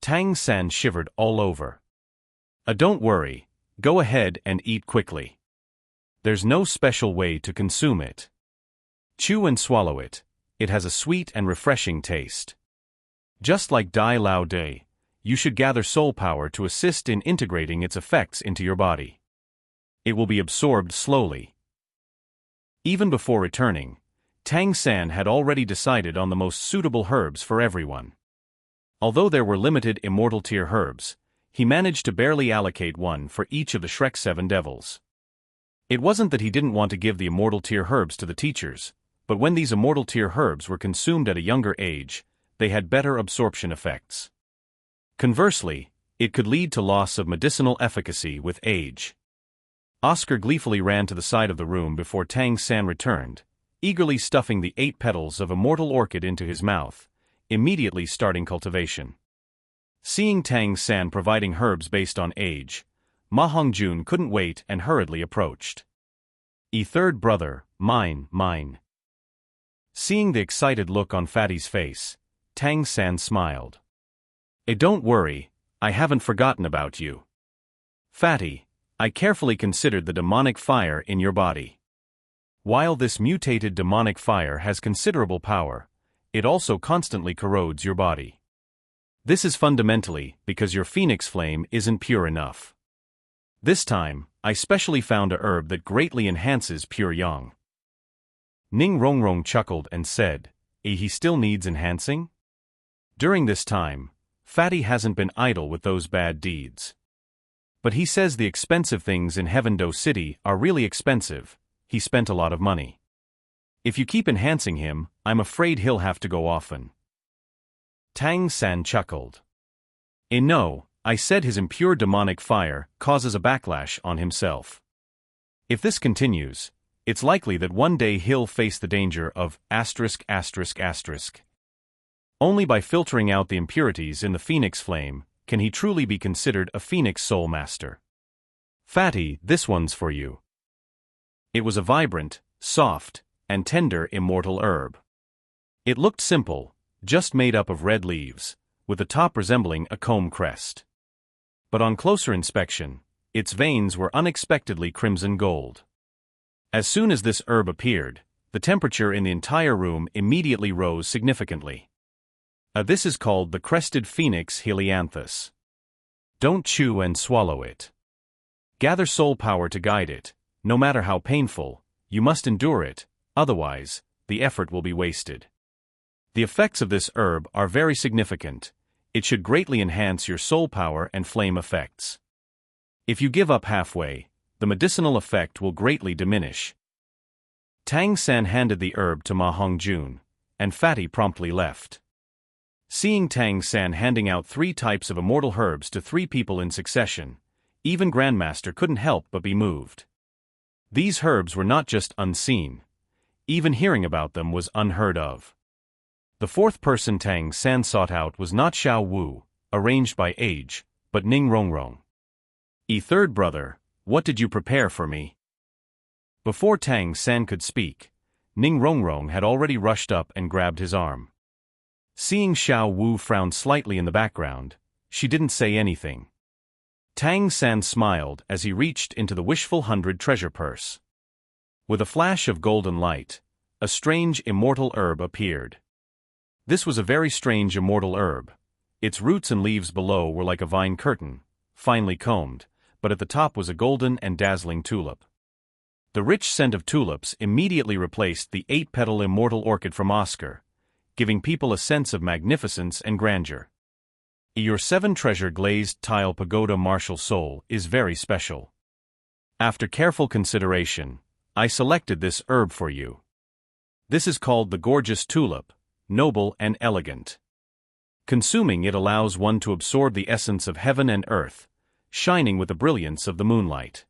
Tang San shivered all over. Don't worry, go ahead and eat quickly. There's no special way to consume it. Chew and swallow it, it has a sweet and refreshing taste. Just like Dai Lao Dai, you should gather soul power to assist in integrating its effects into your body. It will be absorbed slowly. Even before returning, Tang San had already decided on the most suitable herbs for everyone. Although there were limited immortal tier herbs, he managed to barely allocate one for each of the Shrek 7 devils. It wasn't that he didn't want to give the immortal tier herbs to the teachers, but when these immortal tier herbs were consumed at a younger age, they had better absorption effects. Conversely, it could lead to loss of medicinal efficacy with age. Oscar gleefully ran to the side of the room before Tang San returned, eagerly stuffing the 8 petals of immortal orchid into his mouth, immediately starting cultivation. Seeing Tang San providing herbs based on age, Ma Hongjun couldn't wait and hurriedly approached. Third brother, mine. Seeing the excited look on Fatty's face, Tang San smiled. Don't worry, I haven't forgotten about you. Fatty, I carefully considered the demonic fire in your body. While this mutated demonic fire has considerable power, it also constantly corrodes your body. This is fundamentally because your phoenix flame isn't pure enough. This time, I specially found a herb that greatly enhances pure yang. Ning Rongrong chuckled and said, he still needs enhancing? During this time, Fatty hasn't been idle with those bad deeds. But he says the expensive things in Heavendo City are really expensive. He spent a lot of money. If you keep enhancing him, I'm afraid he'll have to go often. Tang San chuckled. No, I said his impure demonic fire causes a backlash on himself. If this continues, it's likely that one day he'll face the danger of *****. Only by filtering out the impurities in the phoenix flame can he truly be considered a phoenix soul master. Fatty, this one's for you. It was a vibrant, soft, and tender immortal herb. It looked simple, just made up of red leaves, with the top resembling a comb crest. But on closer inspection, its veins were unexpectedly crimson gold. As soon as this herb appeared, the temperature in the entire room immediately rose significantly. This is called the crested phoenix helianthus. Don't chew and swallow it. Gather soul power to guide it. No matter how painful, you must endure it, otherwise, the effort will be wasted. The effects of this herb are very significant. It should greatly enhance your soul power and flame effects. If you give up halfway, the medicinal effect will greatly diminish. Tang San handed the herb to Ma Hongjun, and Fatty promptly left. Seeing Tang San handing out 3 types of immortal herbs to 3 people in succession, even Grandmaster couldn't help but be moved. These herbs were not just unseen. Even hearing about them was unheard of. The 4th person Tang San sought out was not Xiao Wu, arranged by age, but Ning Rongrong. Third brother, what did you prepare for me? Before Tang San could speak, Ning Rongrong had already rushed up and grabbed his arm. Seeing Xiao Wu frown slightly in the background, she didn't say anything. Tang San smiled as he reached into the wishful 100 treasure purse. With a flash of golden light, a strange immortal herb appeared. This was a very strange immortal herb. Its roots and leaves below were like a vine curtain, finely combed, but at the top was a golden and dazzling tulip. The rich scent of tulips immediately replaced the 8-petal immortal orchid from Oscar, giving people a sense of magnificence and grandeur. Your 7-treasure glazed tile pagoda martial soul is very special. After careful consideration, I selected this herb for you. This is called the gorgeous tulip, noble and elegant. Consuming it allows one to absorb the essence of heaven and earth, shining with the brilliance of the moonlight.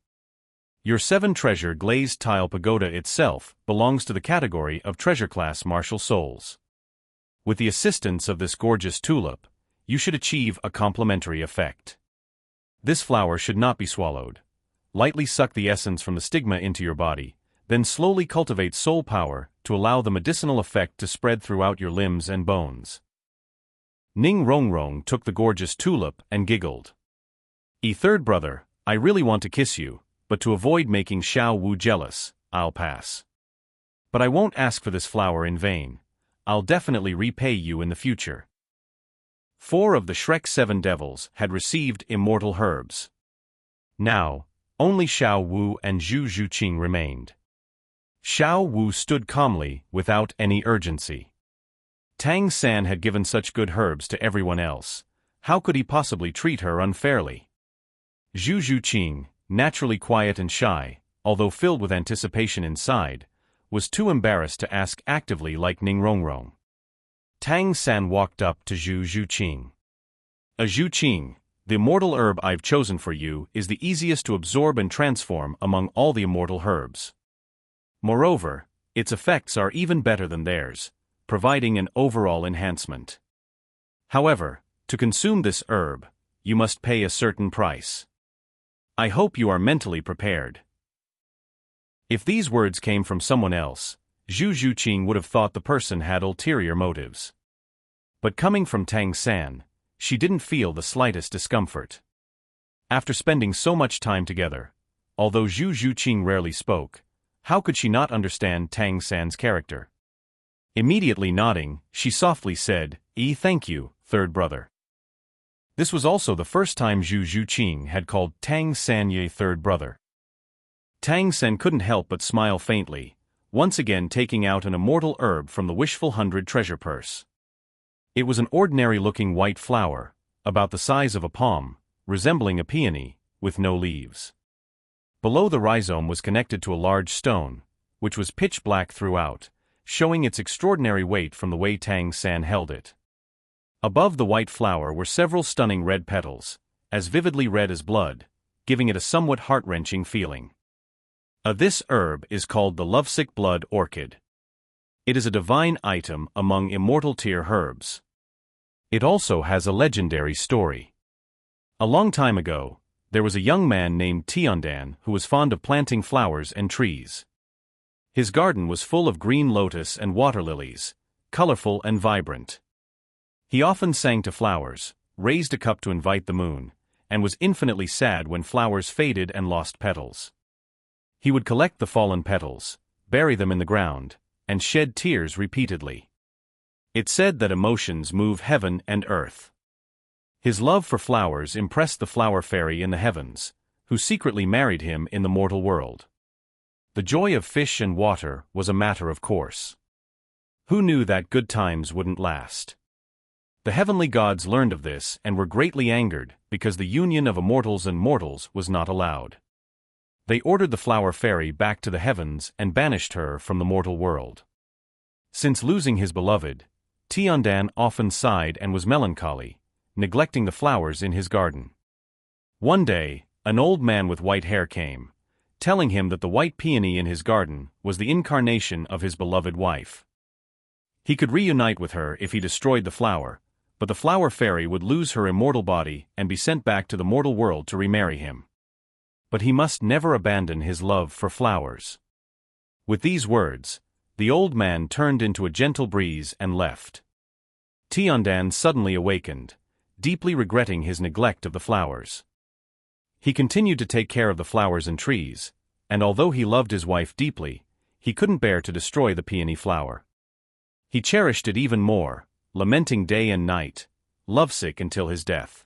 Your 7-treasure glazed tile pagoda itself belongs to the category of treasure-class martial souls. With the assistance of this gorgeous tulip, you should achieve a complementary effect. This flower should not be swallowed. Lightly suck the essence from the stigma into your body, then slowly cultivate soul power to allow the medicinal effect to spread throughout your limbs and bones. Ning Rongrong took the gorgeous tulip and giggled. Third brother, I really want to kiss you, but to avoid making Xiao Wu jealous, I'll pass. But I won't ask for this flower in vain. I'll definitely repay you in the future. 4 of the Shrek's 7 devils had received immortal herbs. Now, only Xiao Wu and Zhu Zhuqing remained. Xiao Wu stood calmly, without any urgency. Tang San had given such good herbs to everyone else. How could he possibly treat her unfairly? Zhu Zhuqing, naturally quiet and shy, although filled with anticipation inside, was too embarrassed to ask actively like Ning Rongrong. Tang San walked up to Zhu Zhuqing. Zhuqing, the immortal herb I've chosen for you is the easiest to absorb and transform among all the immortal herbs. Moreover, its effects are even better than theirs, providing an overall enhancement. However, to consume this herb, you must pay a certain price. I hope you are mentally prepared. If these words came from someone else, Zhu Zhuqing would have thought the person had ulterior motives. But coming from Tang San, she didn't feel the slightest discomfort. After spending so much time together, although Zhu Zhuqing rarely spoke, how could she not understand Tang San's character? Immediately nodding, she softly said, Thank you, third brother. This was also the first time Zhu Zhuqing had called Tang San ye third brother. Tang San couldn't help but smile faintly, once again taking out an immortal herb from the wishful 100 treasure purse. It was an ordinary-looking white flower, about the size of a palm, resembling a peony, with no leaves. Below the rhizome was connected to a large stone, which was pitch black throughout, showing its extraordinary weight from the way Tang San held it. Above the white flower were several stunning red petals, as vividly red as blood, giving it a somewhat heart-wrenching feeling. This herb is called the lovesick blood orchid. It is a divine item among immortal tier herbs. It also has a legendary story. A long time ago, there was a young man named Tiandan who was fond of planting flowers and trees. His garden was full of green lotus and water lilies, colorful and vibrant. He often sang to flowers, raised a cup to invite the moon, and was infinitely sad when flowers faded and lost petals. He would collect the fallen petals, bury them in the ground, and shed tears repeatedly. It's said that emotions move heaven and earth. His love for flowers impressed the flower fairy in the heavens, who secretly married him in the mortal world. The joy of fish and water was a matter of course. Who knew that good times wouldn't last? The heavenly gods learned of this and were greatly angered because the union of immortals and mortals was not allowed. They ordered the flower fairy back to the heavens and banished her from the mortal world. Since losing his beloved, Tiandan often sighed and was melancholy, neglecting the flowers in his garden. One day, an old man with white hair came, telling him that the white peony in his garden was the incarnation of his beloved wife. He could reunite with her if he destroyed the flower, but the flower fairy would lose her immortal body and be sent back to the mortal world to remarry him. But he must never abandon his love for flowers. With these words, the old man turned into a gentle breeze and left. Tiandan suddenly awakened, deeply regretting his neglect of the flowers. He continued to take care of the flowers and trees, and although he loved his wife deeply, he couldn't bear to destroy the peony flower. He cherished it even more, lamenting day and night, lovesick until his death.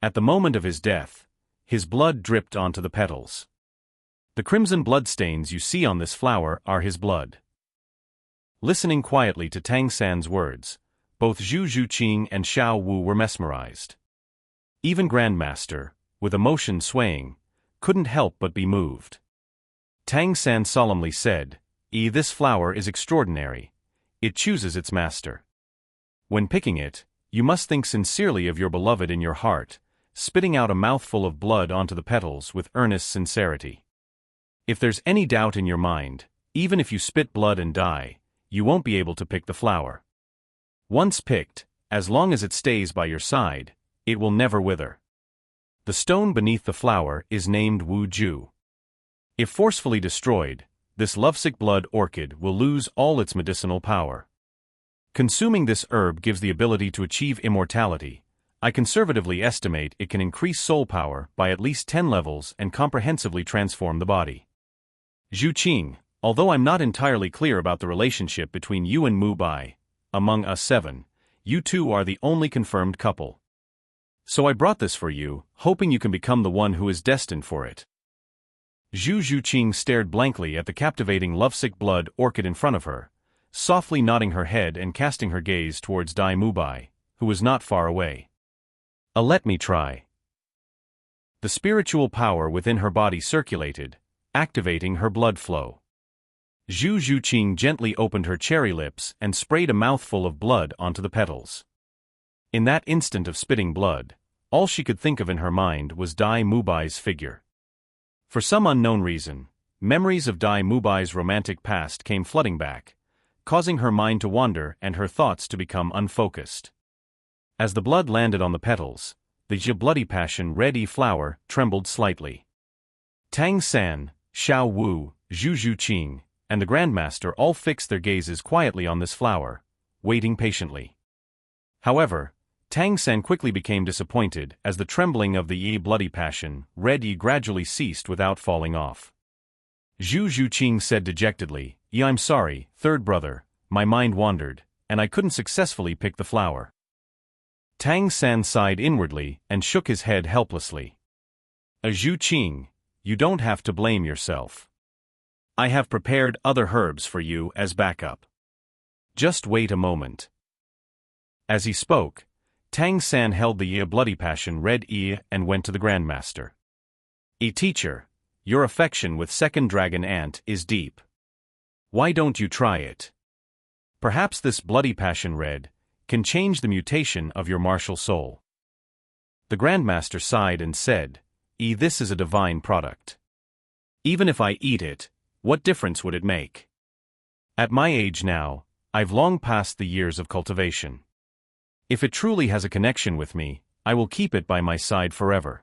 At the moment of his death, his blood dripped onto the petals. The crimson bloodstains you see on this flower are his blood. Listening quietly to Tang San's words, both Zhu Zhuqing and Xiao Wu were mesmerized. Even Grandmaster, with emotion swaying, couldn't help but be moved. Tang San solemnly said, This flower is extraordinary. It chooses its master. When picking it, you must think sincerely of your beloved in your heart, spitting out a mouthful of blood onto the petals with earnest sincerity. If there's any doubt in your mind, even if you spit blood and die, you won't be able to pick the flower. Once picked, as long as it stays by your side, it will never wither. The stone beneath the flower is named Wu Ju. If forcefully destroyed, this lovesick blood orchid will lose all its medicinal power. Consuming this herb gives the ability to achieve immortality. I conservatively estimate it can increase soul power by at least 10 levels and comprehensively transform the body. Zhu Qing, although I'm not entirely clear about the relationship between you and Mu Bai, among us 7, you two are the only confirmed couple. So I brought this for you, hoping you can become the one who is destined for it. Zhu Qing stared blankly at the captivating lovesick blood orchid in front of her, softly nodding her head and casting her gaze towards Dai Mubai, who was not far away. Let me try. The spiritual power within her body circulated, activating her blood flow. Zhu Qing gently opened her cherry lips and sprayed a mouthful of blood onto the petals. In that instant of spitting blood, all she could think of in her mind was Dai Mubai's figure. For some unknown reason, memories of Dai Mubai's romantic past came flooding back, causing her mind to wander and her thoughts to become unfocused. As the blood landed on the petals, the bloody passion red flower trembled slightly. Tang San, Xiao Wu, Zhu Qing, and the Grandmaster all fixed their gazes quietly on this flower, waiting patiently. However, Tang San quickly became disappointed as the trembling of the bloody passion red gradually ceased without falling off. Zhu Qing said dejectedly, I'm sorry, third brother, my mind wandered, and I couldn't successfully pick the flower. Tang San sighed inwardly and shook his head helplessly. Zhu Qing, you don't have to blame yourself. I have prepared other herbs for you as backup. Just wait a moment. As he spoke, Tang San held the bloody passion red and went to the Grandmaster. Teacher, your affection with second dragon ant is deep. Why don't you try it? Perhaps this bloody passion red can change the mutation of your martial soul. The Grandmaster sighed and said, this is a divine product. Even if I eat it, what difference would it make? At my age now, I've long passed the years of cultivation. If it truly has a connection with me, I will keep it by my side forever.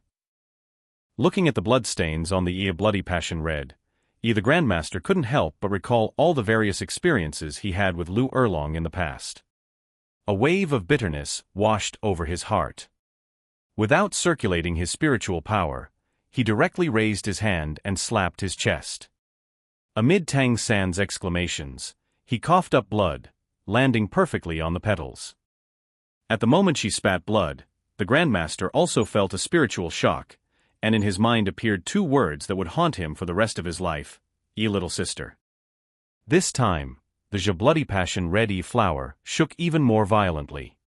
Looking at the bloodstains on the bloody passion red, the Grandmaster couldn't help but recall all the various experiences he had with Lu Erlong in the past. A wave of bitterness washed over his heart. Without circulating his spiritual power, he directly raised his hand and slapped his chest. Amid Tang San's exclamations, he coughed up blood, landing perfectly on the petals. At the moment she spat blood, the Grandmaster also felt a spiritual shock, and in his mind appeared two words that would haunt him for the rest of his life, little sister. This time, the bloody passion red flower shook even more violently.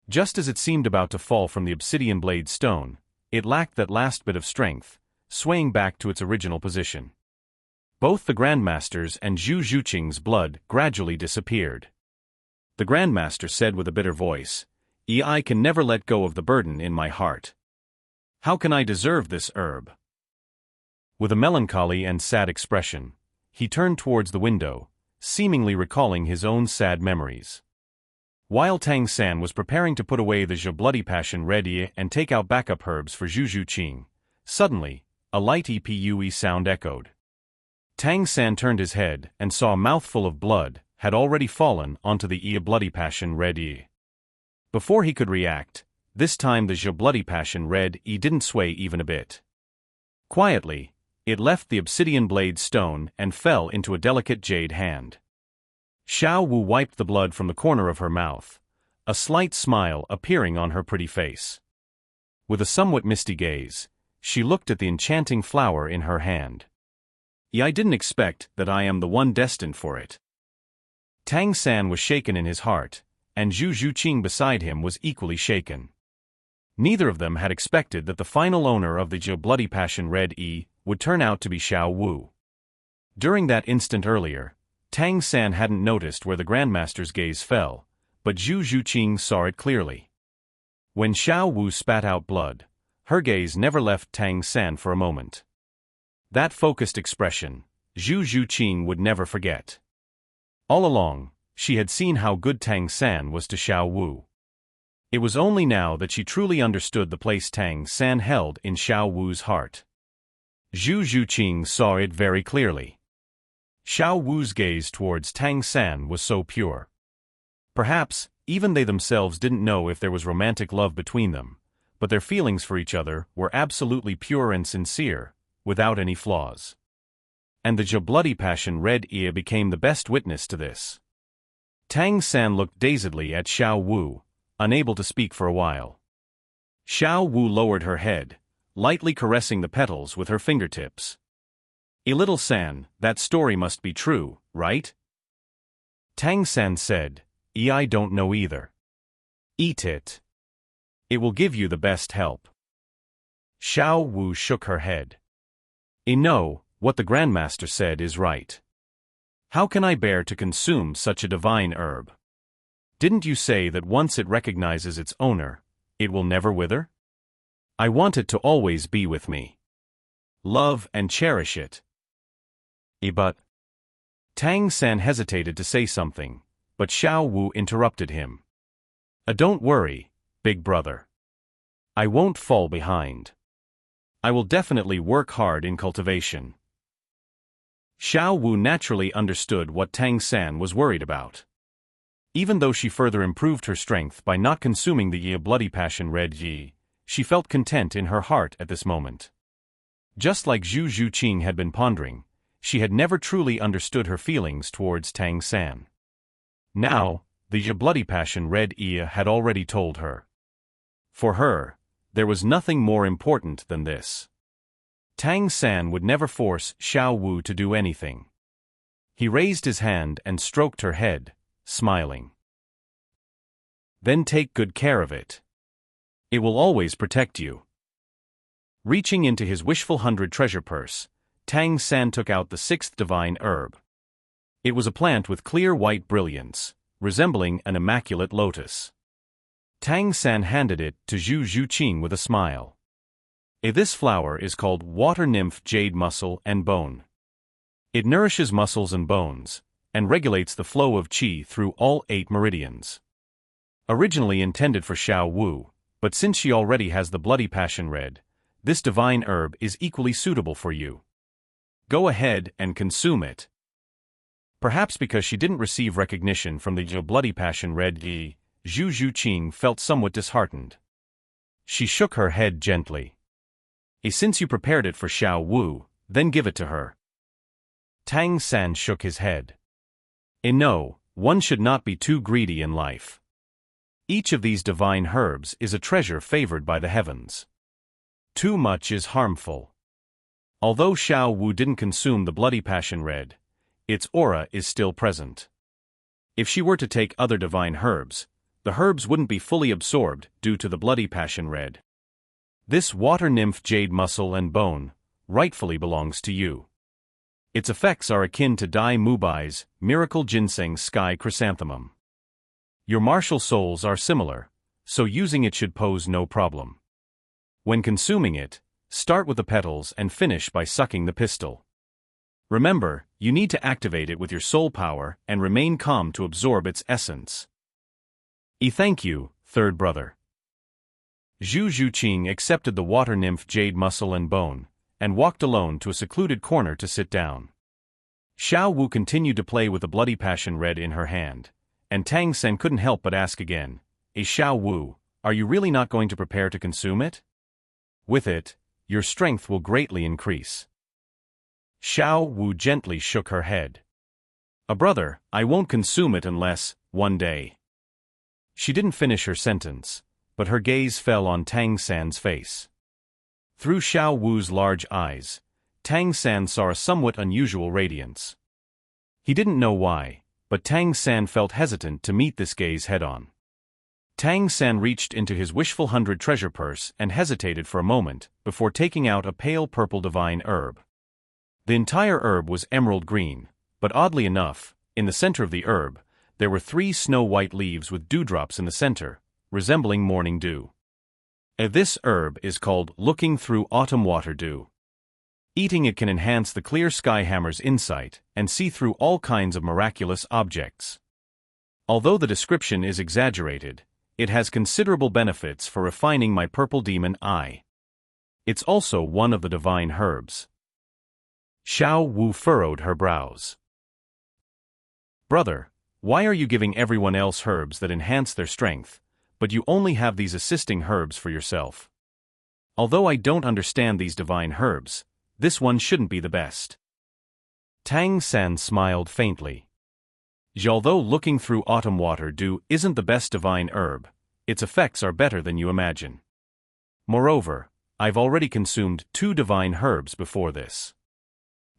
Just as it seemed about to fall from the obsidian blade stone, it lacked that last bit of strength, swaying back to its original position. Both the Grandmaster's and Zhu Qing's blood gradually disappeared. The Grandmaster said with a bitter voice, I can never let go of the burden in my heart. How can I deserve this herb? With a melancholy and sad expression, he turned towards the window, seemingly recalling his own sad memories. While Tang San was preparing to put away the bloody passion red and take out backup herbs for Zhu Qing, suddenly, a light epue sound echoed. Tang San turned his head and saw a mouthful of blood had already fallen onto the bloody passion red. Before he could react, this time the bloody passion red didn't sway even a bit. Quietly, it left the obsidian blade stone and fell into a delicate jade hand. Xiao Wu wiped the blood from the corner of her mouth, a slight smile appearing on her pretty face. With a somewhat misty gaze, she looked at the enchanting flower in her hand. I didn't expect that I am the one destined for it. Tang San was shaken in his heart, and Zhu Qing beside him was equally shaken. Neither of them had expected that the final owner of the bloody passion red would turn out to be Xiao Wu. During that instant earlier, Tang San hadn't noticed where the Grandmaster's gaze fell, but Zhu Qing saw it clearly. When Xiao Wu spat out blood, her gaze never left Tang San for a moment. That focused expression, Zhu Qing would never forget. All along, she had seen how good Tang San was to Xiao Wu. It was only now that she truly understood the place Tang San held in Xiao Wu's heart. Zhu Qing saw it very clearly. Xiao Wu's gaze towards Tang San was so pure. Perhaps, even they themselves didn't know if there was romantic love between them, but their feelings for each other were absolutely pure and sincere, without any flaws. And the bloody passion Red Ear became the best witness to this. Tang San looked dazedly at Xiao Wu, unable to speak for a while. Xiao Wu lowered her head, lightly caressing the petals with her fingertips. "A little San, that story must be true, right?" Tang San said, "I don't know either." "Eat it. It will give you the best help." Xiao Wu shook her head. "No, what the Grandmaster said is right. How can I bear to consume such a divine herb? Didn't you say that once it recognizes its owner, it will never wither? I want it to always be with me. Love and cherish it." But Tang San hesitated to say something, but Xiao Wu interrupted him. "Don't worry, big brother. I won't fall behind. I will definitely work hard in cultivation." Xiao Wu naturally understood what Tang San was worried about. Even though she further improved her strength by not consuming the bloody passion Red Yi, she felt content in her heart at this moment. Just like Zhu Zhuqing had been pondering, she had never truly understood her feelings towards Tang San. Now, the bloody passion Red Yi had already told her. For her, there was nothing more important than this. Tang San would never force Xiao Wu to do anything. He raised his hand and stroked her head, smiling. "Then take good care of it. It will always protect you." Reaching into his wishful 100 treasure purse, Tang San took out the 6th divine herb. It was a plant with clear white brilliance, resembling an immaculate lotus. Tang San handed it to Zhu Zhuqing with a smile. This flower is called water nymph jade muscle and bone. It nourishes muscles and bones, and regulates the flow of qi through all 8 meridians. Originally intended for Xiao Wu, but since she already has the bloody passion red, this divine herb is equally suitable for you. Go ahead and consume it. Perhaps because she didn't receive recognition from the bloody passion red Yi, Zhu Zhuqing felt somewhat disheartened. She shook her head gently. Since you prepared it for Xiao Wu, then give it to her." Tang San shook his head. No, one should not be too greedy in life. Each of these divine herbs is a treasure favored by the heavens. Too much is harmful. Although Xiao Wu didn't consume the bloody passion red, its aura is still present. If she were to take other divine herbs, the herbs wouldn't be fully absorbed due to the bloody passion red. This water nymph jade muscle and bone rightfully belongs to you. Its effects are akin to Dai Mubai's miracle ginseng sky chrysanthemum. Your martial souls are similar, so using it should pose no problem. When consuming it, start with the petals and finish by sucking the pistil. Remember, you need to activate it with your soul power and remain calm to absorb its essence. Thank you, third brother. Zhu Zhuqing accepted the water nymph jade muscle and bone, and walked alone to a secluded corner to sit down. Xiao Wu continued to play with the bloody passion red in her hand, and Tang San couldn't help but ask again, Xiao Wu, are you really not going to prepare to consume it? With it, your strength will greatly increase. Xiao Wu gently shook her head. Brother, I won't consume it unless, one day. She didn't finish her sentence, but her gaze fell on Tang San's face. Through Xiao Wu's large eyes, Tang San saw a somewhat unusual radiance. He didn't know why, but Tang San felt hesitant to meet this gaze head-on. Tang San reached into his wishful 100 treasure purse and hesitated for a moment before taking out a pale purple divine herb. The entire herb was emerald green, but oddly enough, in the center of the herb, there were 3 snow-white leaves with dewdrops in the center, resembling morning dew. This herb is called looking through autumn water dew. Eating it can enhance the clear sky hammer's insight and see through all kinds of miraculous objects. Although the description is exaggerated, it has considerable benefits for refining my purple demon eye. It's also one of the divine herbs. Xiao Wu furrowed her brows. Brother, Why are you giving everyone else herbs that enhance their strength, but you only have these assisting herbs for yourself? Although I don't understand these divine herbs, this one shouldn't be the best. Tang San smiled faintly. Although looking through autumn water dew isn't the best divine herb, its effects are better than you imagine. Moreover, I've already consumed 2 divine herbs before this.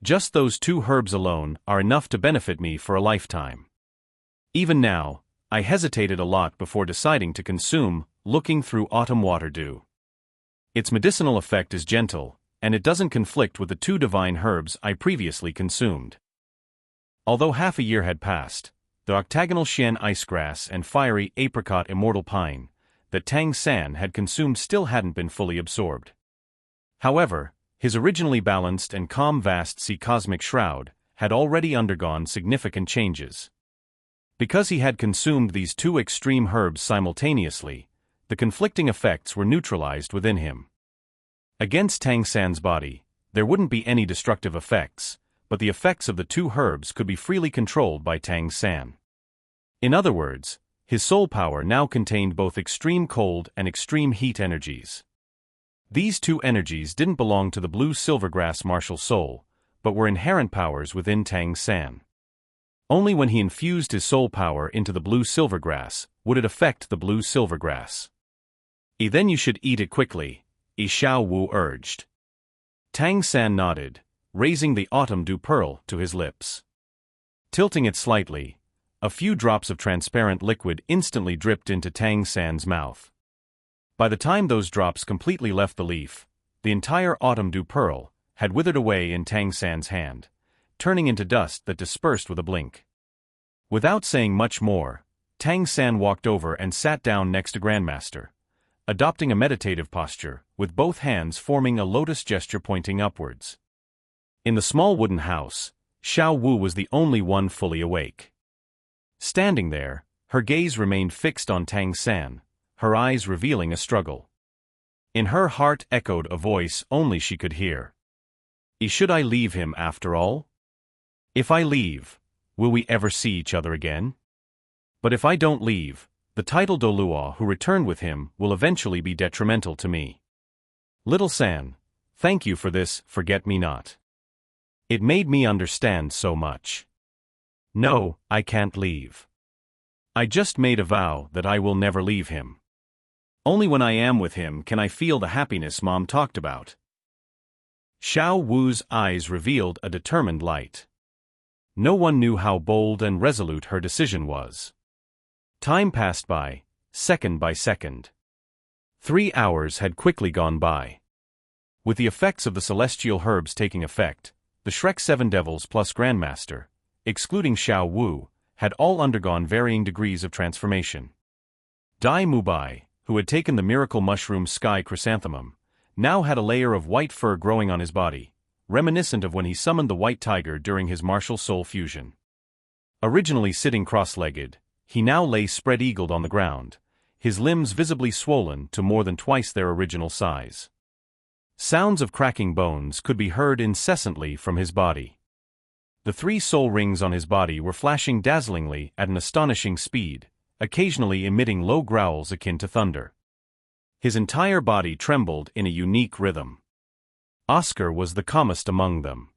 Just those 2 herbs alone are enough to benefit me for a lifetime. Even now, I hesitated a lot before deciding to consume looking through autumn water dew. Its medicinal effect is gentle, and it doesn't conflict with the 2 divine herbs I previously consumed. Although half a year had passed, the octagonal Xian icegrass and fiery apricot immortal pine that Tang San had consumed still hadn't been fully absorbed. However, his originally balanced and calm vast sea cosmic shroud had already undergone significant changes. Because he had consumed these 2 extreme herbs simultaneously, the conflicting effects were neutralized within him. Against Tang San's body, there wouldn't be any destructive effects, but the effects of the 2 herbs could be freely controlled by Tang San. In other words, his soul power now contained both extreme cold and extreme heat energies. These 2 energies didn't belong to the blue silvergrass martial soul, but were inherent powers within Tang San. Only when he infused his soul power into the blue silvergrass would it affect the blue silvergrass. Then you should eat it quickly, Xiao Wu urged. Tang San nodded, raising the autumn dew pearl to his lips. Tilting it slightly, a few drops of transparent liquid instantly dripped into Tang San's mouth. By the time those drops completely left the leaf, the entire autumn dew pearl had withered away in Tang San's hand, turning into dust that dispersed with a blink. Without saying much more, Tang San walked over and sat down next to Grandmaster, adopting a meditative posture, with both hands forming a lotus gesture pointing upwards. In the small wooden house, Xiao Wu was the only one fully awake. Standing there, her gaze remained fixed on Tang San, her eyes revealing a struggle. In her heart echoed a voice only she could hear. Should I leave him after all? If I leave, will we ever see each other again? But if I don't leave, the title Doluo who returned with him will eventually be detrimental to me. Little San, thank you for this forget-me-not. It made me understand so much. No, I can't leave. I just made a vow that I will never leave him. Only when I am with him can I feel the happiness Mom talked about. Xiao Wu's eyes revealed a determined light. No one knew how bold and resolute her decision was. Time passed by, second by second. 3 hours had quickly gone by. With the effects of the celestial herbs taking effect, the Shrek 7 Devils plus Grandmaster, excluding Xiao Wu, had all undergone varying degrees of transformation. Dai Mubai, who had taken the miracle mushroom sky chrysanthemum, now had a layer of white fur growing on his body, reminiscent of when he summoned the white tiger during his martial soul fusion. Originally sitting cross-legged, he now lay spread-eagled on the ground, his limbs visibly swollen to more than twice their original size. Sounds of cracking bones could be heard incessantly from his body. The 3 soul rings on his body were flashing dazzlingly at an astonishing speed, occasionally emitting low growls akin to thunder. His entire body trembled in a unique rhythm. Oscar was the calmest among them.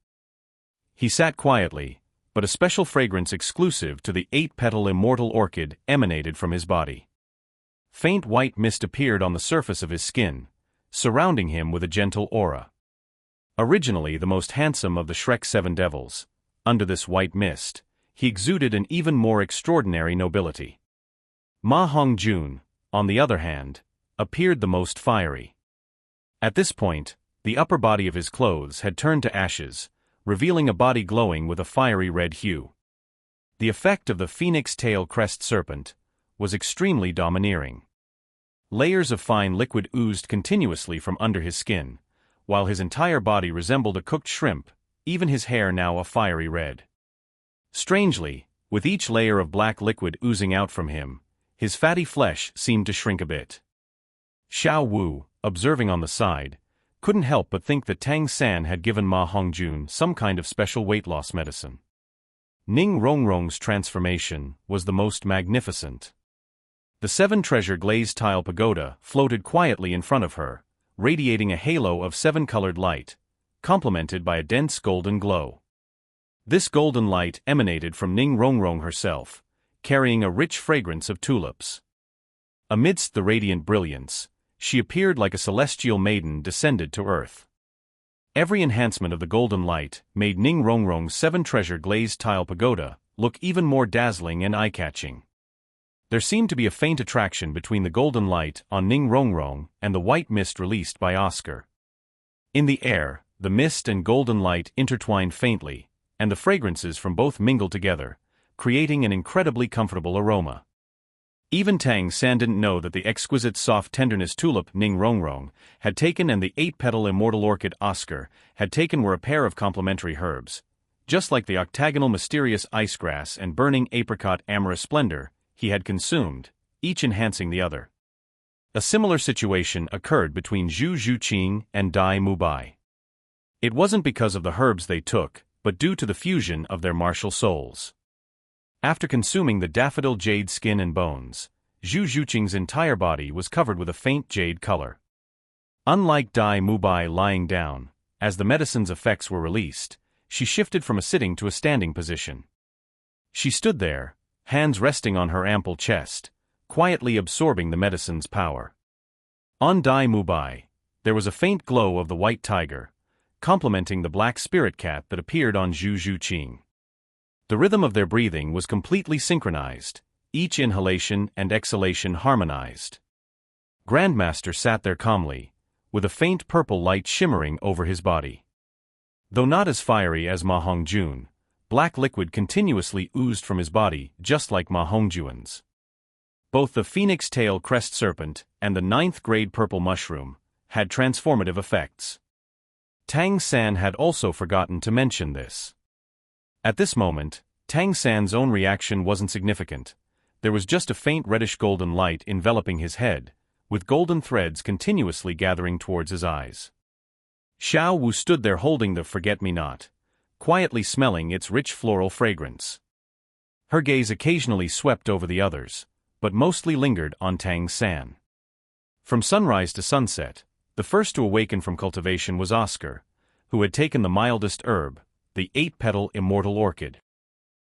He sat quietly, but a special fragrance exclusive to the 8-petal immortal orchid emanated from his body. Faint white mist appeared on the surface of his skin, surrounding him with a gentle aura. Originally the most handsome of the Shrek 7 Devils, under this white mist, he exuded an even more extraordinary nobility. Ma Hongjun, on the other hand, appeared the most fiery. At this point, the upper body of his clothes had turned to ashes, revealing a body glowing with a fiery red hue. The effect of the phoenix tail crest serpent was extremely domineering. Layers of fine liquid oozed continuously from under his skin, while his entire body resembled a cooked shrimp, even his hair now a fiery red. Strangely, with each layer of black liquid oozing out from him, his fatty flesh seemed to shrink a bit. Xiao Wu, observing on the side, couldn't help but think that Tang San had given Ma Hongjun some kind of special weight loss medicine. Ning Rongrong's transformation was the most magnificent. The 7-treasure glazed tile pagoda floated quietly in front of her, radiating a halo of 7-colored light, complemented by a dense golden glow. This golden light emanated from Ning Rongrong herself, carrying a rich fragrance of tulips. Amidst the radiant brilliance, she appeared like a celestial maiden descended to earth. Every enhancement of the golden light made Ning Rongrong's 7-treasure glazed tile pagoda look even more dazzling and eye-catching. There seemed to be a faint attraction between the golden light on Ning Rongrong and the white mist released by Oscar. In the air, the mist and golden light intertwined faintly, and the fragrances from both mingled together, creating an incredibly comfortable aroma. Even Tang San didn't know that the exquisite soft tenderness tulip Ning Rongrong had taken and the 8-petal immortal orchid Oscar had taken were a pair of complementary herbs. Just like the octagonal mysterious ice grass and burning apricot amorous splendor he had consumed, each enhancing the other. A similar situation occurred between Zhu Zhuqing and Dai Mubai. It wasn't because of the herbs they took, but due to the fusion of their martial souls. After consuming the daffodil jade skin and bones, Zhu Zhuqing's entire body was covered with a faint jade color. Unlike Dai Mubai lying down, as the medicine's effects were released, she shifted from a sitting to a standing position. She stood there, hands resting on her ample chest, quietly absorbing the medicine's power. On Dai Mubai, there was a faint glow of the white tiger, complementing the black spirit cat that appeared on Zhu Zhuqing. The rhythm of their breathing was completely synchronized, each inhalation and exhalation harmonized. Grandmaster sat there calmly, with a faint purple light shimmering over his body. Though not as fiery as Ma Hongjun, black liquid continuously oozed from his body just like Ma Hongjuan's. Both the phoenix tail crest serpent and the 9th-grade purple mushroom had transformative effects. Tang San had also forgotten to mention this. At this moment, Tang San's own reaction wasn't significant. There was just a faint reddish golden light enveloping his head, with golden threads continuously gathering towards his eyes. Xiao Wu stood there holding the forget-me-not, quietly smelling its rich floral fragrance. Her gaze occasionally swept over the others, but mostly lingered on Tang San. From sunrise to sunset, the first to awaken from cultivation was Oscar, who had taken the mildest herb, the 8-petal immortal orchid.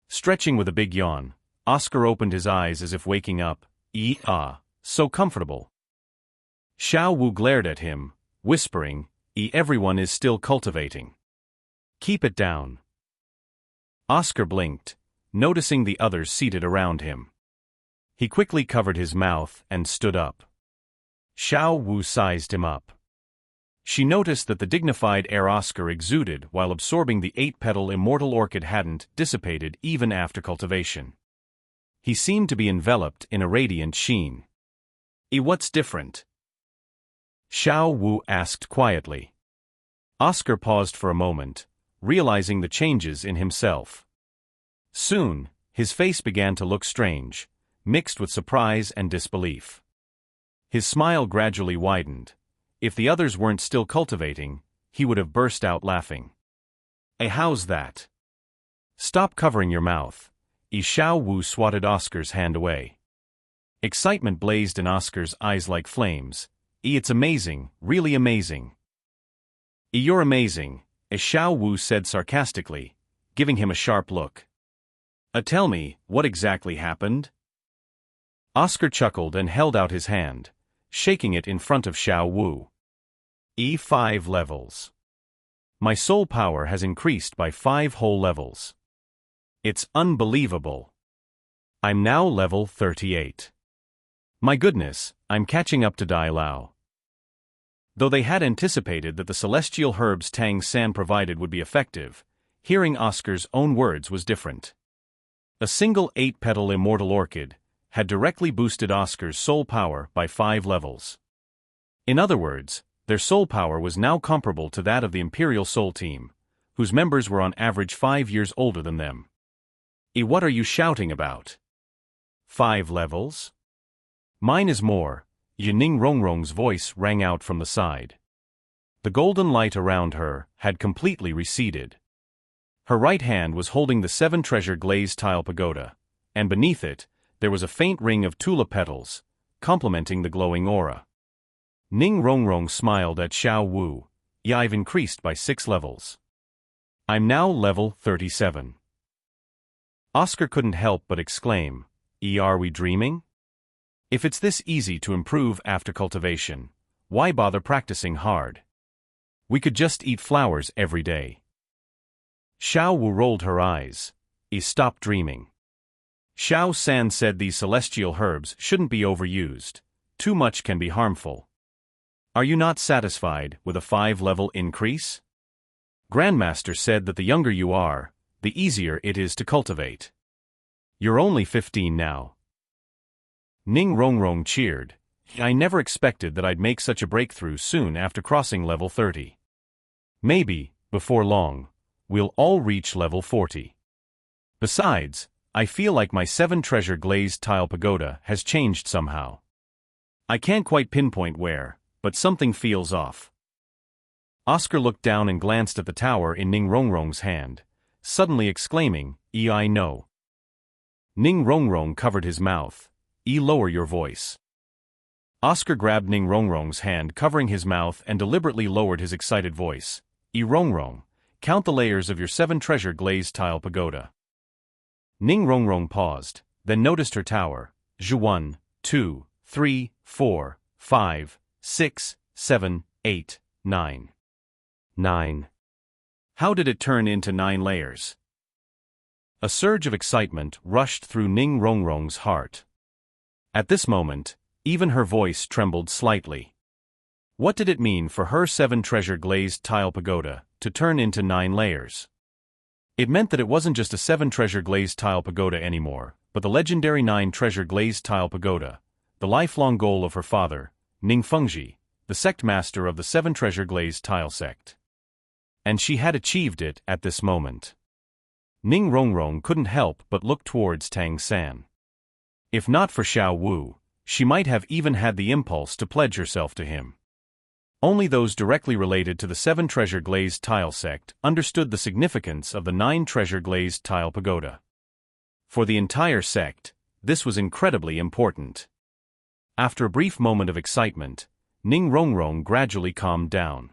Stretching with a big yawn, Oscar opened his eyes as if waking up. So comfortable. Xiao Wu glared at him, whispering, everyone is still cultivating. Keep it down. Oscar blinked, noticing the others seated around him. He quickly covered his mouth and stood up. Xiao Wu sized him up. She noticed that the dignified air Oscar exuded while absorbing the 8-petal immortal orchid hadn't dissipated even after cultivation. He seemed to be enveloped in a radiant sheen. What's different? Xiao Wu asked quietly. Oscar paused for a moment, realizing the changes in himself. Soon, his face began to look strange, mixed with surprise and disbelief. His smile gradually widened. If the others weren't still cultivating, he would have burst out laughing. How's that? Stop covering your mouth. Xiao Wu swatted Oscar's hand away. Excitement blazed in Oscar's eyes like flames. It's amazing, really amazing. You're amazing, Xiao Wu said sarcastically, giving him a sharp look. Tell me, what exactly happened? Oscar chuckled and held out his hand, shaking it in front of Xiao Wu. 5 levels. My soul power has increased by 5 whole levels. It's unbelievable. I'm now level 38. My goodness, I'm catching up to Dai Lao. Though they had anticipated that the celestial herbs Tang San provided would be effective, hearing Oscar's own words was different. A single 8-petal immortal orchid had directly boosted Oscar's soul power by 5 levels. In other words, their soul power was now comparable to that of the Imperial Soul Team, whose members were on average 5 years older than them. What are you shouting about? 5 levels? Mine is more. Ning Rongrong's voice rang out from the side. The golden light around her had completely receded. Her right hand was holding the 7-treasure glazed tile pagoda, and beneath it, there was a faint ring of tulip petals, complementing the glowing aura. Ning Rongrong smiled at Xiao Wu. "Yeah, I've increased by 6 levels. I'm now level 37. Oscar couldn't help but exclaim, Are we dreaming? If it's this easy to improve after cultivation, why bother practicing hard? We could just eat flowers every day." Xiao Wu rolled her eyes. Stop dreaming. Xiao San said these celestial herbs shouldn't be overused. Too much can be harmful. Are you not satisfied with a 5-level increase? Grandmaster said that the younger you are, the easier it is to cultivate. You're only 15 now. Ning Rongrong cheered. I never expected that I'd make such a breakthrough soon after crossing level 30. Maybe, before long, we'll all reach level 40. Besides, I feel like my 7-treasure glazed tile pagoda has changed somehow. I can't quite pinpoint where, but something feels off. Oscar looked down and glanced at the tower in Ning Rongrong's hand, suddenly exclaiming, I know. Ning Rongrong covered his mouth. Lower your voice. Oscar grabbed Ning Rongrong's hand covering his mouth and deliberately lowered his excited voice. Rongrong, count the layers of your 7-treasure glazed tile pagoda. Ning Rongrong paused, then noticed her tower. 1, 2, 3, 4, 5, 6, 7, 8, 9. 9. How did it turn into 9 layers? A surge of excitement rushed through Ning Rongrong's heart. At this moment, even her voice trembled slightly. What did it mean for her 7-treasure glazed tile pagoda to turn into 9 layers? It meant that it wasn't just a 7-treasure glazed tile pagoda anymore, but the legendary 9-treasure glazed tile pagoda, the lifelong goal of her father, Ning Fengji, the sect master of the 7-treasure glazed tile sect. And she had achieved it at this moment. Ning Rongrong couldn't help but look towards Tang San. If not for Xiao Wu, she might have even had the impulse to pledge herself to him. Only those directly related to the 7-treasure glazed tile sect understood the significance of the 9-treasure glazed tile pagoda. For the entire sect, this was incredibly important. After a brief moment of excitement, Ning Rongrong gradually calmed down.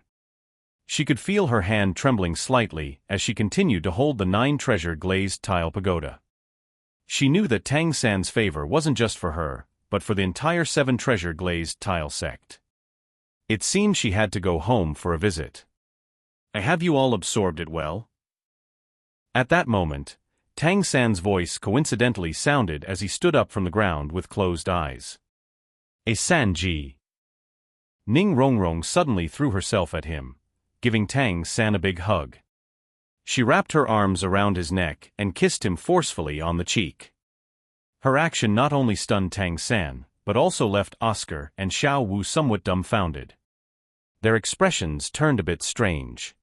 She could feel her hand trembling slightly as she continued to hold the 9-treasure glazed tile pagoda. She knew that Tang San's favor wasn't just for her, but for the entire 7-treasure glazed tile sect. It seemed she had to go home for a visit. Have you all absorbed it well? At that moment, Tang San's voice coincidentally sounded as he stood up from the ground with closed eyes. Sanji. Ning Rongrong suddenly threw herself at him, giving Tang San a big hug. She wrapped her arms around his neck and kissed him forcefully on the cheek. Her action not only stunned Tang San, but also left Oscar and Xiao Wu somewhat dumbfounded. Their expressions turned a bit strange.